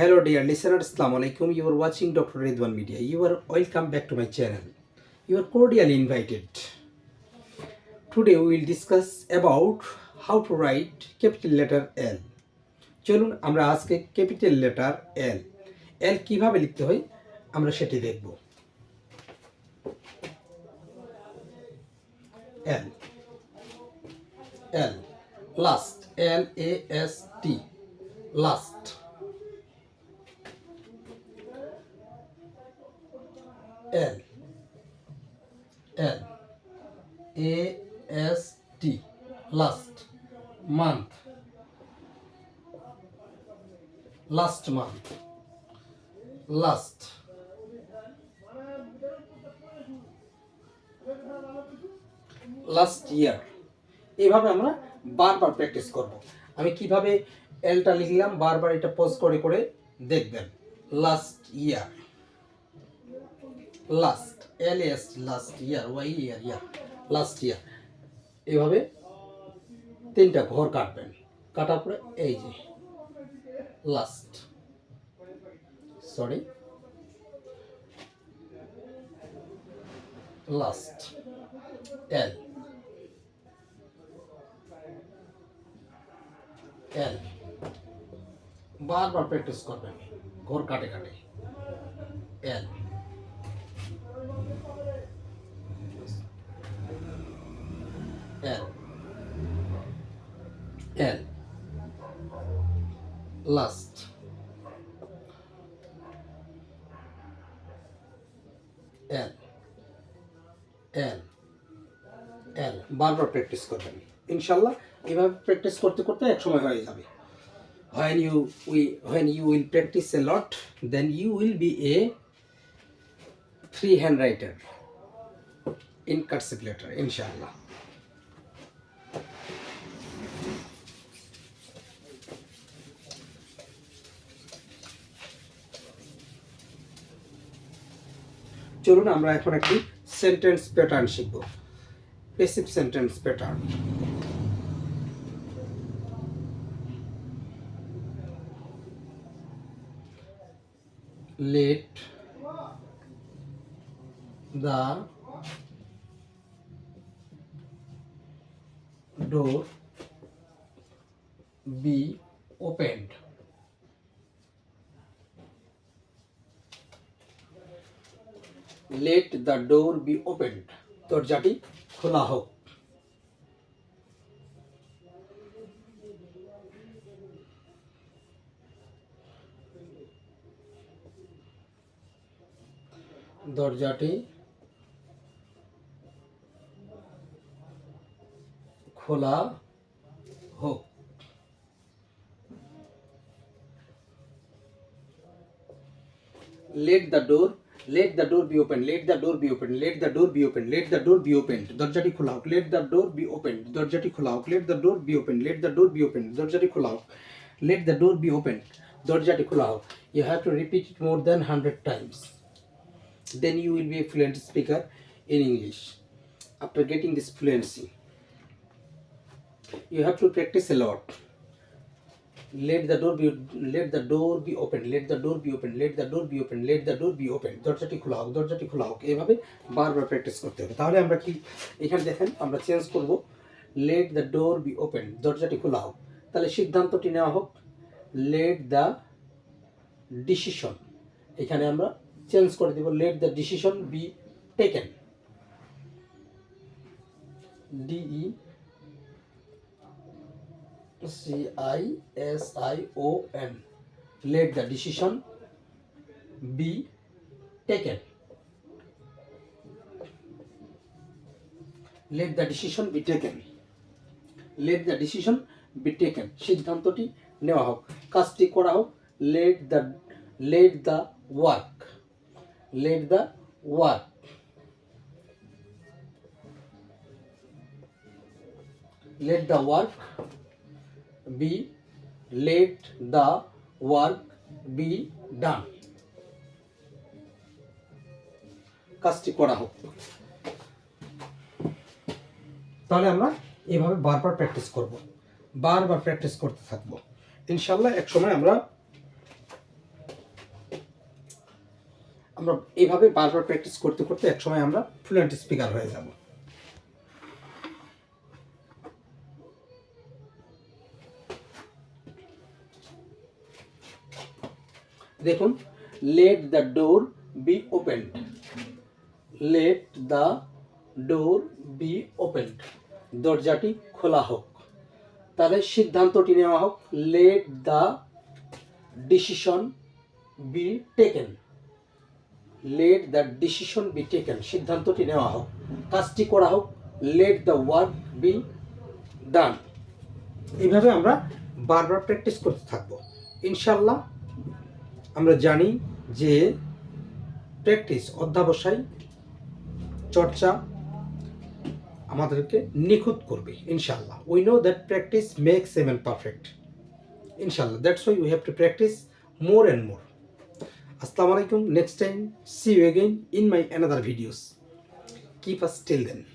Hello dear listeners, Assalamu alaikum. You are watching Dr. Ridwan Media. You are welcome back to my channel. You are cordially invited. Today we will discuss about how to write capital letter L. চলুন আমরা আজকে capital letter L কিভাবে লিখতে হয় আমরা সেটি দেখব। L last LAST last L AST last month last month last year এইভাবে আমরা বারবার প্র্যাকটিস করব। আমি কিভাবে এলটা লিখলাম বারবার এটা পজ করে করে দেখবেন। Last year last LAS last year year last year এইভাবে তিনটা ঘর কাটবেন, কাটার পরে এই যে লাস্ট লাস্ট L বারবার প্র্যাকটিস করবেন ঘর কাটে কাটে। L লাস্ট L বারবার প্র্যাকটিস করবেন ইনশাল্লাহ। এভাবে প্র্যাকটিস করতে করতে এক সময় হয়ে যাবে। when you will practice a lot, then you will be a freehand writer in cursive letter inshallah. চলুন আমরা এখন একটি সেন্টেন্স প্যাটার্ন শিখব। Passive sentence pattern. Let the door be opened. Let the door be opened. দরজাটি খোলা হোক। দরজাটি খোলা হোক। Let the door be open. Let the door be open. Let the door be open. Let the door be opened. দরজাটি খোলা হোক। Let the door be opened. দরজাটি খোলা হোক। Let the door be opened. Let the door be opened. দরজাটি খোলা হোক। Let the door be opened. দরজাটি খোলা হোক। You have to repeat it more than 100 times. Then you will be a fluent speaker in English. After getting this fluency, you have to practice a lot. Let the door be open. Let the door be open. Let the door be open. Let the door be open. Let the door be open. দরজাটি খোলা হোক। দরজাটি খোলা হোক। এইভাবে বারবার practice করতে হবে। তাহলে আমরা কি এখানে দেখেন আমরা চেঞ্জ করব। Let the door be open. দরজাটি খোলা হোক। তাহলে সিদ্ধান্তটি নেওয়া হোক। Let the decision. এখানে আমরা চেঞ্জ করে দিব। Let the decision be taken. DECISION. Let the decision be taken. Let the decision be taken. Let the decision be taken. সিদ্ধান্তটি নেওয়া হোক, কাজটি করা হোক। Let the work. Let the work. Let the work be. Let the work be done. কাজটি করা হোক। তাহলে আমরা এভাবে বারবার প্র্যাকটিস করব, বারবার প্র্যাকটিস করতে থাকবো। ইনশাল্লাহ এক সময় আমরা আমরা এইভাবে বারবার প্র্যাকটিস করতে করতে একসময় আমরা ফ্লুয়েন্ট স্পিকার হয়ে যাব। দেখুন, let the door be opened, let the door be opened, দরজাটি খোলা হোক, তাহলে সিদ্ধান্তটি নেওয়া হোক। Let the decision be taken, let the decision be taken, সিদ্ধান্তটি নেওয়া হোক, কাজটি করা হোক। Let the work be done. এইভাবে আমরা বারবার প্র্যাকটিস করতে থাকবো। ইনশাল্লাহ আমরা জানি যে প্র্যাকটিস অধ্যাবসায় চর্চা আমাদেরকে নিখুঁত করবে ইনশাল্লাহ। We know that practice makes a man perfect ইনশাল্লাহ। That's why we have to practice more and more. Assalamu alaikum. Next time, see you again in my another videos. Keep us till then.